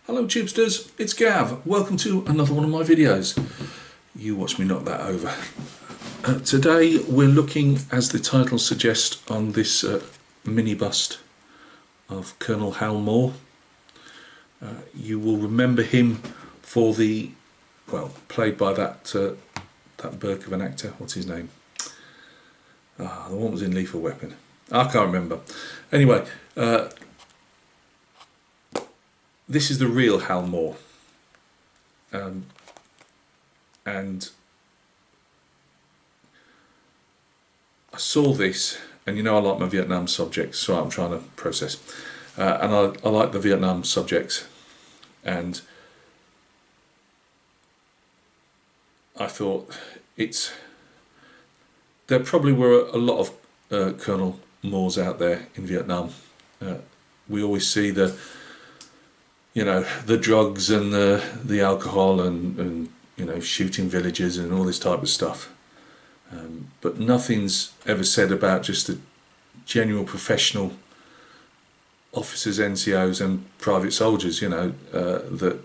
Hello Chipsters, it's Gav. Welcome to another one of my videos. You watch me knock that over. Today we're looking, as the title suggests, on this mini bust of Col Hal Moore. You will remember him for the, well, played by that Burke of an actor. What's his name? The one was in Lethal Weapon. I can't remember. Anyway, this is the real Hal Moore, and I saw this, and you know I like my Vietnam subjects, so I'm trying to process, and I like the Vietnam subjects, and I thought there probably were a lot of Colonel Moores out there in Vietnam. We always see the drugs and the alcohol and shooting villages and all this type of stuff, but nothing's ever said about just the genuine professional officers, NCOs and private soldiers, that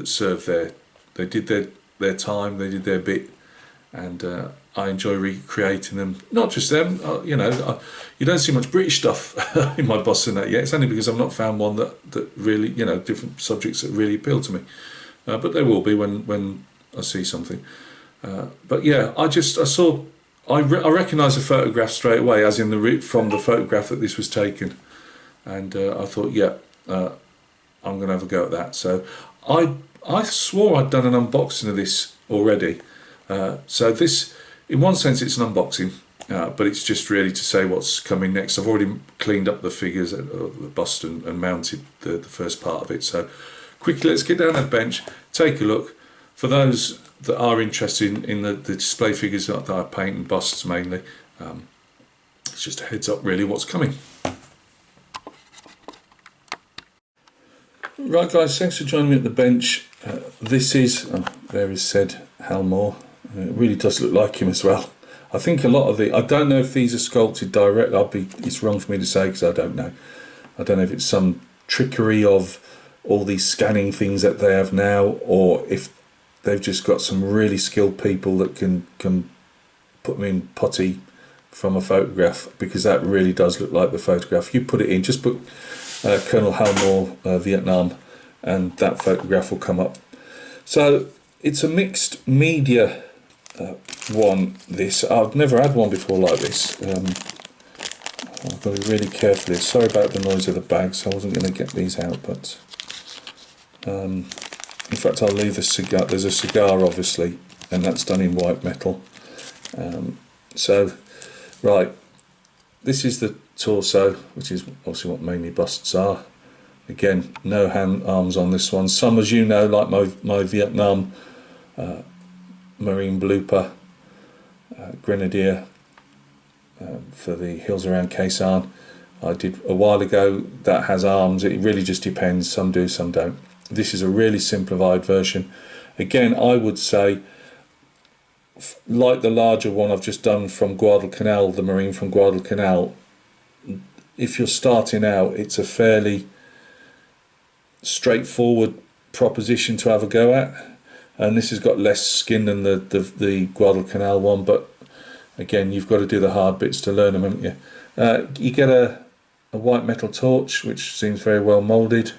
served there. They did their time, they did their bit, and I enjoy recreating them. Not just them, you don't see much British stuff in my bust and that yet. It's only because I've not found one that really, different subjects that really appeal to me. But there will be when I see something. But yeah, I recognised the photograph straight away, as in from the photograph that this was taken, and I thought, yeah, I'm going to have a go at that. So I swore I'd done an unboxing of this already. So this, in one sense, it's an unboxing, but it's just really to say what's coming next. I've already cleaned up the figures, the bust, and mounted the first part of it. So quickly, let's get down that bench, take a look. For those that are interested in the display figures that I paint and busts mainly, it's just a heads up really what's coming. Right guys, thanks for joining me at the bench. This is, there is said Hal Moore. It really does look like him as well. I think a lot of I don't know if these are sculpted direct. It's wrong for me to say because I don't know. I don't know if it's some trickery of all these scanning things that they have now, or if they've just got some really skilled people that can put them in putty from a photograph, because that really does look like the photograph. You put it in, just put Col Hal Moore Vietnam, and that photograph will come up. So it's a mixed media one. This, I've never had one before like this. I've got to be really careful. Sorry about the noise of the bags. I wasn't going to get these out, but in fact I'll leave the cigar. There's a cigar obviously, and that's done in white metal. So right, this is the torso, which is obviously what mainly busts are. Again, no arms on this one. Some, as you know, like my Vietnam Marine blooper Grenadier for the hills around Khe Sanh, I did a while ago, that has arms. It really just depends, some do, some don't. This is a really simplified version. Again, I would say, like the larger one I've just done from Guadalcanal, the Marine from Guadalcanal, if you're starting out, it's a fairly straightforward proposition to have a go at, and this has got less skin than the Guadalcanal one, but again, you've got to do the hard bits to learn them, haven't you? You get a white metal torch, which seems very well moulded.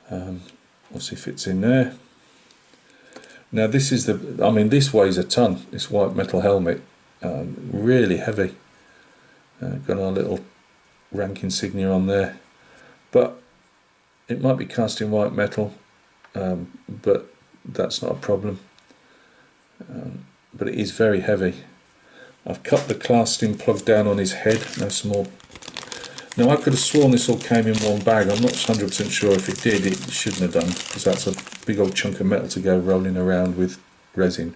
Obviously fits in there. Now this is this weighs a ton, this white metal helmet, really heavy. Got our little rank insignia on there, but it might be cast in white metal, but that's not a problem. But it is very heavy. I've cut the casting plug down on his head. No small. Now I could have sworn this all came in one bag. I'm not 100% sure if it did. It shouldn't have done, because that's a big old chunk of metal to go rolling around with resin.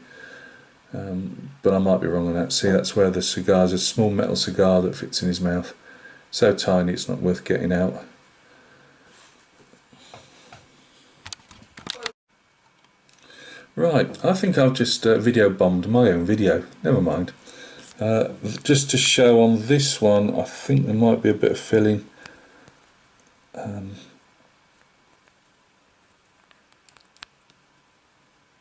But I might be wrong on that. See, that's where the cigar is, a small metal cigar that fits in his mouth. So tiny it's not worth getting out. Right, I think I've just video bombed my own video. Never mind. Just to show on this one, I think there might be a bit of filling.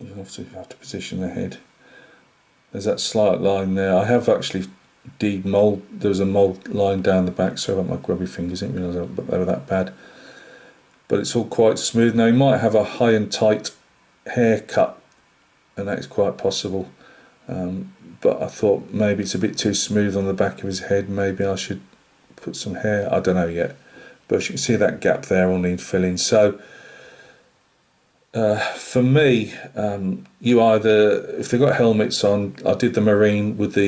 you have to position the head. There's that slight line there. I have actually mould. There was a mould line down the back, so I got my grubby fingers. I didn't realise they were that bad. But it's all quite smooth. Now, he might have a high and tight haircut, and that is quite possible. But I thought maybe it's a bit too smooth on the back of his head. Maybe I should put some hair. I don't know yet. But as you can see, that gap there will need filling. So for me, you either, if they've got helmets on, I did the marine with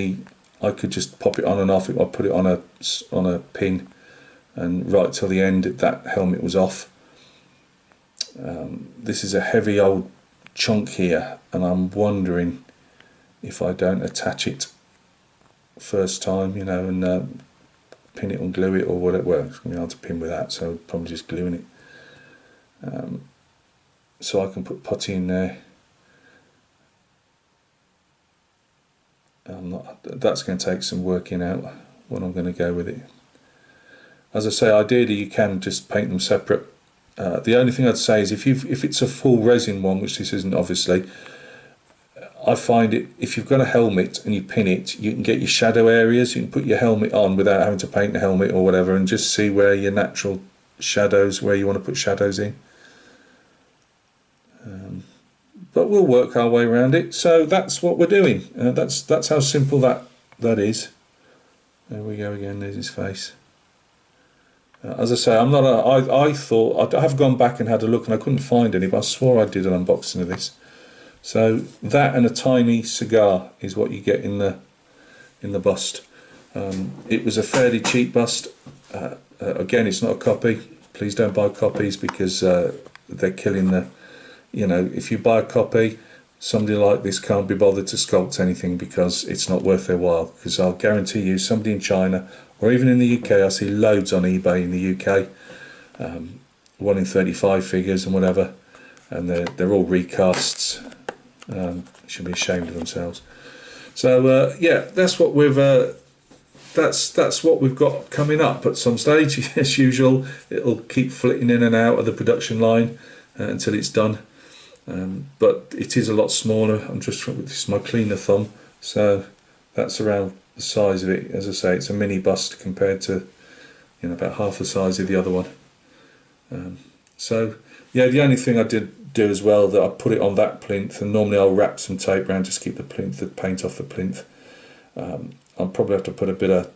I could just pop it on and off. I put it on a pin, and right till the end that helmet was off. This is a heavy old chunk here, and I'm wondering if I don't attach it first time, you know, and pin it and glue it or whatever. Well, it's going to be hard to pin with that, so probably just gluing it. So I can put putty in there. That's going to take some working out when I'm going to go with it. As I say, ideally you can just paint them separate. The only thing I'd say is if it's a full resin one, which this isn't obviously, I find it, if you've got a helmet and you pin it, you can get your shadow areas. You can put your helmet on without having to paint the helmet or whatever, and just see where your natural shadows, where you want to put shadows in. But we'll work our way around it. So that's what we're doing. That's how simple that is. There we go again. There's his face. As I say, I thought I have gone back and had a look, and I couldn't find any, but I swore I did an unboxing of this. So that and a tiny cigar is what you get in the bust. It was a fairly cheap bust. Again, it's not a copy. Please don't buy copies, because they're killing the. You know, if you buy a copy, somebody like this can't be bothered to sculpt anything, because it's not worth their while. Because I'll guarantee you, somebody in China or even in the UK, I see loads on eBay in the UK, 1 in 35 figures and whatever, and they're all recasts. Should be ashamed of themselves. So yeah, that's what we've got coming up at some stage. As usual, it'll keep flitting in and out of the production line until it's done. But it is a lot smaller. This is my cleaner thumb, so that's around the size of it. As I say, it's a mini bust compared to, you know, about half the size of the other one. So yeah, the only thing I did do as well, that I put it on that plinth, and normally I'll wrap some tape around just to keep the paint off the plinth. I'll probably have to put a bit of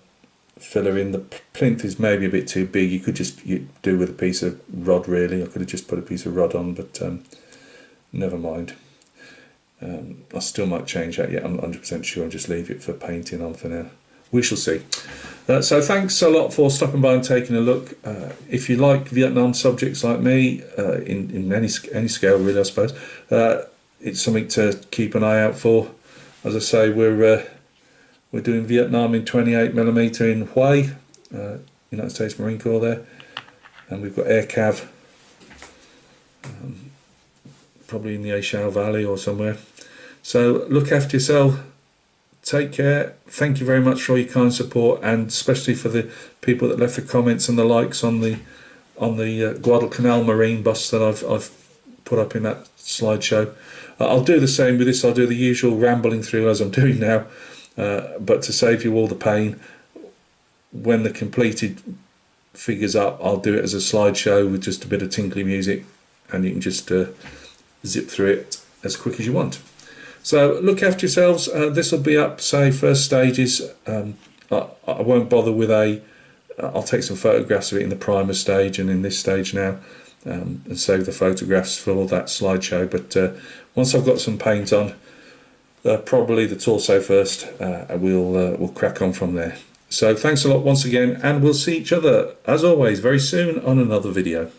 filler in. The plinth is maybe a bit too big. You could just do with a piece of rod, really. I could have just put a piece of rod on, but never mind. I still might change that yet. I'm not 100% sure, and just leave it for painting on for now. We shall see. So thanks a lot for stopping by and taking a look. If you like Vietnam subjects like me, in any scale really, I suppose, it's something to keep an eye out for. As I say, we're doing Vietnam in 28mm in Hue, United States Marine Corps there, and we've got Air Cav, probably in the Aishao Valley or somewhere. So look after yourself, take care. Thank you very much for all your kind support, and especially for the people that left the comments and the likes on the Guadalcanal Marine bus that I've put up in that slideshow. I'll do the same with this. I'll do the usual rambling through as I'm doing now, but to save you all the pain, when the completed figure's up, I'll do it as a slideshow with just a bit of tinkly music, and you can just zip through it as quick as you want. So look after yourselves. This will be up, say, first stages. I won't bother with I'll take some photographs of it in the primer stage and in this stage now, and save the photographs for that slideshow. But once I've got some paint on, probably the torso first, we'll crack on from there. So thanks a lot once again, and we'll see each other, as always, very soon on another video.